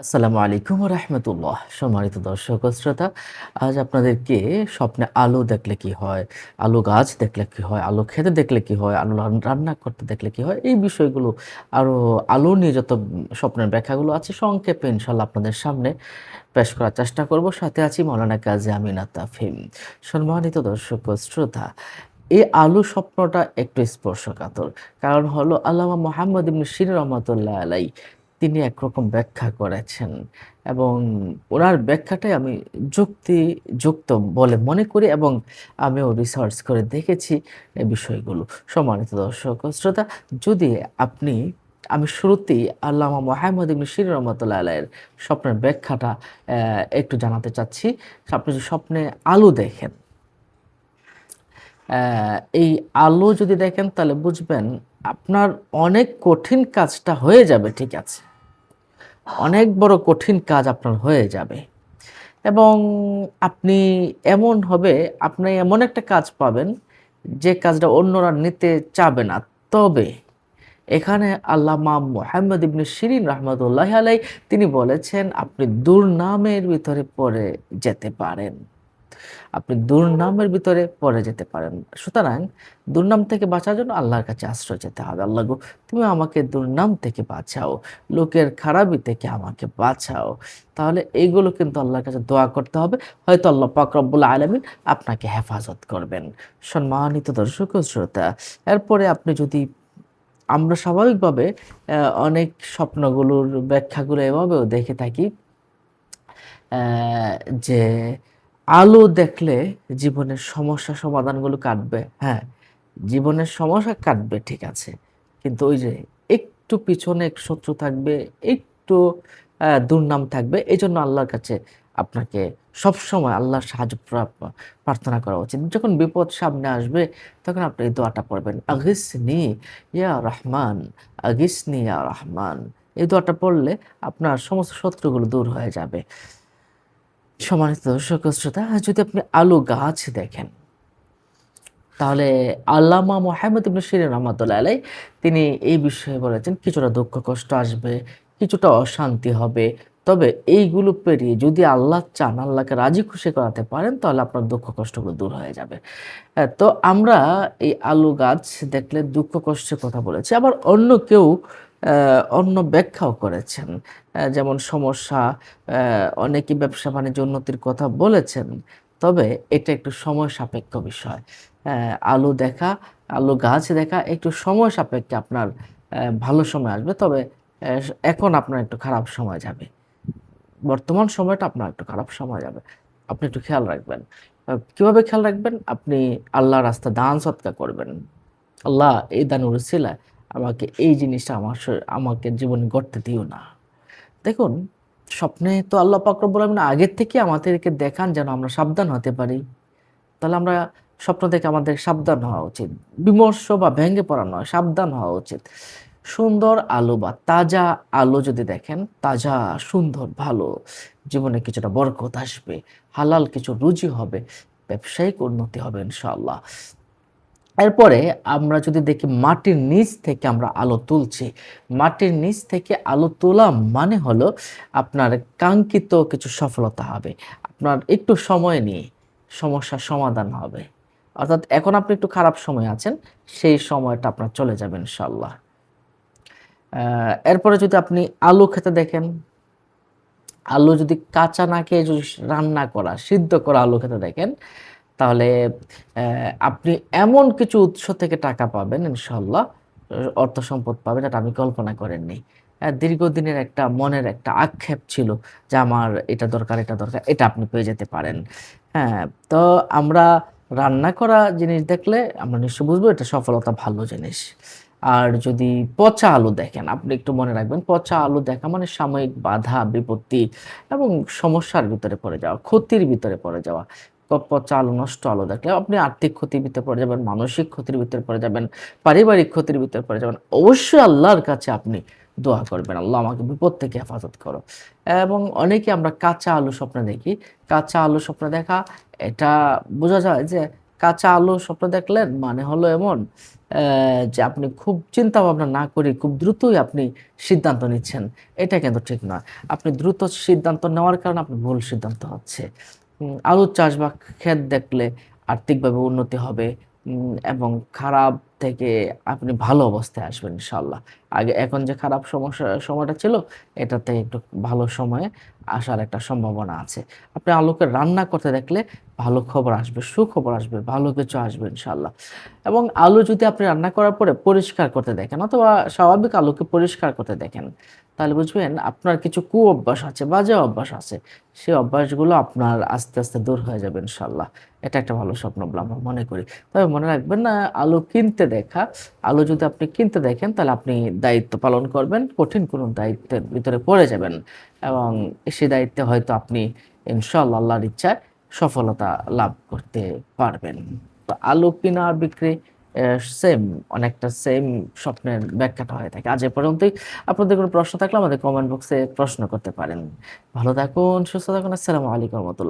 আসসালামু আলাইকুম ওয়া রাহমাতুল্লাহ। সম্মানিত দর্শক ও শ্রোতা, আজ আপনাদেরকে স্বপ্নে আলো দেখলে কি হয়, আলো গাছ দেখলে কি হয়, আলো খেতে দেখলে কি হয়, আলো রান্না করতে দেখলে কি হয়, এই বিষয়গুলো আরো আলো নিয়ে যত স্বপ্নের ব্যাখ্যাগুলো আছে সংক্ষেপে ইনশাআল্লাহ আপনাদের সামনে পেশ করার চেষ্টা করব। সাথে আছি মাওলানা কাজী আমিনা তাফহিম। সম্মানিত দর্শক ও শ্রোতা, এই আলো স্বপ্নটা একটু স্পর্শকাতর। কারণ হলো আল্লামা মুহাম্মদ ইবনে সিরিন রহমাতুল্লাহ আলাইহি তিনি একরকম ব্যাখ্যা করেছেন এবং উনার ব্যাখ্যাটাই আমি যুক্তিযুক্ত বলে মনে করি এবং আমিও রিসার্চ করে দেখেছি এই বিষয়গুলো। সম্মানিত দর্শক ও শ্রোতা, যদি আপনি আমি শুরুতেই আল্লামা মুহাম্মদ ইবনে সিরিন রহমাতুল্লাহ আলাইহির স্বপ্নের ব্যাখ্যাটা একটু জানাতে চাচ্ছি। আপনি যদি স্বপ্নে আলো দেখেন, এই আলো যদি দেখেন তাহলে বুঝবেন আপনার অনেক কঠিন কাজটা হয়ে যাবে, ঠিক আছে। অনেক বড় কঠিন কাজ আপনার হয়ে যাবে এবং আপনি এমন হবে, আপনি এমন একটা কাজ পাবেন যে কাজটা অন্যরা নিতে চাবে না। তবে এখানে আল্লামা মুহাম্মদ ইবনে সিরিন রাহমাতুল্লাহি আলাইহি তিনি বলেছেন আপনি দুর্নামের ভিতরে পড়ে যেতে পারেন। আপনি দুর্নামের ভিতরে পড়ে যেতে পারেন। সুতরাং দুর্নাম থেকে বাঁচার জন্য আল্লাহর কাছে আশ্রয় যেতে হবে। আল্লাহ গো, তুমি আমাকে দুর্নাম থেকে বাঁচাও। লোকের খারাপি থেকে আমাকে বাঁচাও। তাহলে এইগুলো কিন্তু আল্লাহর কাছে দোয়া করতে হবে। হয়তো আল্লাহ পাক রব্বুল আলামিন আপনাকে হেফাজত করবেন। সম্মানিত দর্শক ও শ্রোতা, এরপরে আপনি যদি আমরা স্বাভাবিকভাবে অনেক স্বপ্নগুলোর ব্যাখ্যাগুলো এভাবেও দেখে থাকি যে আলো দেখলে জীবনের সমস্যা সমাধানগুলো কাটবে। হ্যাঁ, জীবনের সমস্যা কাটবে, ঠিক আছে। কিন্তু ওই যে একটু পিছনে একটু শত্রু থাকবে, একটু দুর্নাম থাকবে। এজন্য আল্লাহর কাছে আপনাকে সবসময় আল্লাহর সাহায্য প্রার্থনা করা উচিত। যখন বিপদ সামনে আসবে তখন আপনি এই দোয়াটা পড়বেন। আগিসনি ইয়া রহমান, আগিসনি ইয়া রহমান। এই দোয়াটা পড়লে আপনার সমস্ত শত্রুগুলো দূর হয়ে যাবে। সম্মানিত দর্শক ও শ্রোতা, যদি আপনি আলু গাছ দেখেন, তাহলে আল্লামা মুহাম্মদ ইবনে সিরিন রহমাতুল্লাহ আলাইহি তিনি এই বিষয়ে বলেছেন কিছুটা দুঃখ কষ্ট আসবে, কিছুটা অশান্তি হবে। তবে এইগুলো পেরিয়ে যদি আল্লাহ চান, আল্লাহকে রাজি খুশি করাতে পারেন, তাহলে আপনার দুঃখ কষ্টগুলো দূর হয়ে যাবে। তো আমরা এই আলু গাছ দেখলে দুঃখ কষ্টের কথা বলেছি। আবার অন্য কেউ অন্য ব্যাখ্যাও করেছেন। যেমন সমস্যা, অনেকেই ব্যবসা-বাণিজ্য উন্নতির কথা বলেছেন। তবে এটা একটু সময় সাপেক্ষ বিষয়। আলু দেখা, আলু গাছ দেখা একটু সময় সাপেক্ষে আপনার ভালো সময় আসবে। তবে এখন আপনার একটু খারাপ সময় যাবে। বর্তমান সময়টা আপনার একটু খারাপ সময় যাবে। আপনি একটু খেয়াল রাখবেন। কিভাবে খেয়াল রাখবেন? আপনি আল্লাহর রাস্তায় দান সদকা করবেন। আল্লাহ, এই দানের উসিলায় আমাকে এই জিনিসটা আমাকে জীবনে গড়তে দিও না। দেখুন, স্বপ্নে তো আল্লাহ পাক রব্বুল আলামিন আগের থেকে আমাদেরকে দেখান যেন আমরা সাবধান হতে পারি। তাহলে আমরা স্বপ্ন দেখে আমাদের সাবধান হওয়া উচিত। বিমর্ষ বা ভেঙে পড়া নয়, সাবধান হওয়া উচিত। সুন্দর আলো বা তাজা আলো যদি দেখেন, তাজা, সুন্দর, ভালো, জীবনে কিছুটা বরকত আসবে, হালাল কিছু রুজি হবে, ব্যবসায়িক উন্নতি হবে ইনশাআল্লাহ। এরপরে আমরা যদি দেখি মাটির নিচ থেকে আমরা আলো তুলছি। মাটির নিচ থেকে আলো তোলা মানে হলো আপনার কাঙ্ক্ষিত কিছু সফলতা হবে। আপনার একটু সময় নিয়ে সমস্যার সমাধান হবে। অর্থাৎ এখন আপনি একটু খারাপ সময়ে আছেন, সেই সময়টা আপনার চলে যাবে ইনশাআল্লাহ। এরপরে যদি আপনি আলু খেতে দেখেন, আলু যদি কাঁচা না খেয়ে যদি রান্না করা, সিদ্ধ করা আলু খেতে দেখেন, তাহলে আপনি এমন কিছু উৎস থেকে টাকা পাবেন ইনশাআল্লাহ, অর্থ সম্পদ পাবেন যেটা আপনি কল্পনা করেননি। দীর্ঘদিনের একটা মনের একটা আক্ষেপ ছিল যে আমার এটা দরকার, এটা দরকার, এটা আপনি পেয়ে যেতে পারেন। হ্যাঁ, তো আমরা রান্না করা জিনিস দেখলে আমরা নিশ্চয়ই বুঝবো এটা সফলতা ভালো জিনিস। আর যদি পচা আলু দেখেন, আপনি একটু মনে রাখবেন পচা আলু দেখা মানে সাময়িক বাধা, বিপত্তি এবং সমস্যার ভিতরে পড়ে যাওয়া, ক্ষতির ভিতরে পড়ে যাওয়া। পচা আলু, নষ্ট আলু দেখলে আপনি আর্থিক ক্ষতির ভিতরে পড়ে যাবেন, মানসিক ক্ষতির ভিতরে পড়ে যাবেন, পারিবারিক ক্ষতির ভিতরে পড়ে যাবেন। অবশ্যই আল্লাহর কাছে আপনি দোয়া করবেন, "আল্লাহ আমাকে বিপদ থেকে হেফাজত করো।" এবং অনেকে আমরা কাঁচা আলু স্বপ্নে দেখি। কাঁচা আলু স্বপ্নে দেখা এটা বোঝা যায় যে কাঁচা আলু স্বপ্ন দেখলেন মানে হলো এমন যে আপনি খুব চিন্তা ভাবনা না করে খুব দ্রুতই আপনি সিদ্ধান্ত নিচ্ছেন। এটা কিন্তু ঠিক নয়। আপনি দ্রুত সিদ্ধান্ত নেওয়ার কারণে আপনার ভুল সিদ্ধান্ত হচ্ছে। আলুর চাষ বা ক্ষেত দেখলে আর্থিকভাবে উন্নতি হবে এবং খারাপ থেকে আপনি ভালো অবস্থায় আসবেন ইনশাআল্লাহ। এখন যে খারাপ সময়টা ছিল এটা থেকে একটু ভালো সময়ে আসার একটা সম্ভাবনা আছে। আপনি আলুকে রান্না করতে দেখলে ভালো খবর আসবে, সুখবর আসবে, ভালো কিছু আসবে ইনশাআল্লাহ। এবং আলু যদি আপনি রান্না করার পরে পরিষ্কার করতে দেখেন অথবা স্বাভাবিক আলুকে পরিষ্কার করতে দেখেন, তাহলে বুঝবেন আপনার কিছু কুঅভ্যাস আছে, বাজে অভ্যাস আছে। সেই অভ্যাসগুলো আপনার আস্তে, আস্তে দূর হয়ে যাবে ইনশাআল্লাহ। এটা একটা ভালো স্বপ্ন বলে আমরা মনে করি। তবে মনে রাখবেন না আলু কিনতে দেখা, আলু যদি আপনি কিনতে দেখেন তাহলে আপনি দায়িত্ব পালন করবেন। কঠিন কোনো দায়িত্বের ভিতরে পড়ে যাবেন এবং সেই দায়িত্বে হয়তো আপনি ইনশাআল্লাহ আল্লাহর ইচ্ছায় সফলতা লাভ করতে পারবেন। তো আলু কিনা আর বিক্রি অ্যা সেম অনেকটা সেম স্বপ্নের ব্যাখ্যাটা হয়ে থাকে। আজ এ পর্যন্তই। আপনাদের কোনো প্রশ্ন থাকলে আমাদের কমেন্ট বক্সে প্রশ্ন করতে পারেন। ভালো থাকুন, সুস্থ থাকুন। আসসালামু আলাইকুম ওয়া রাহমাতুল্লাহ।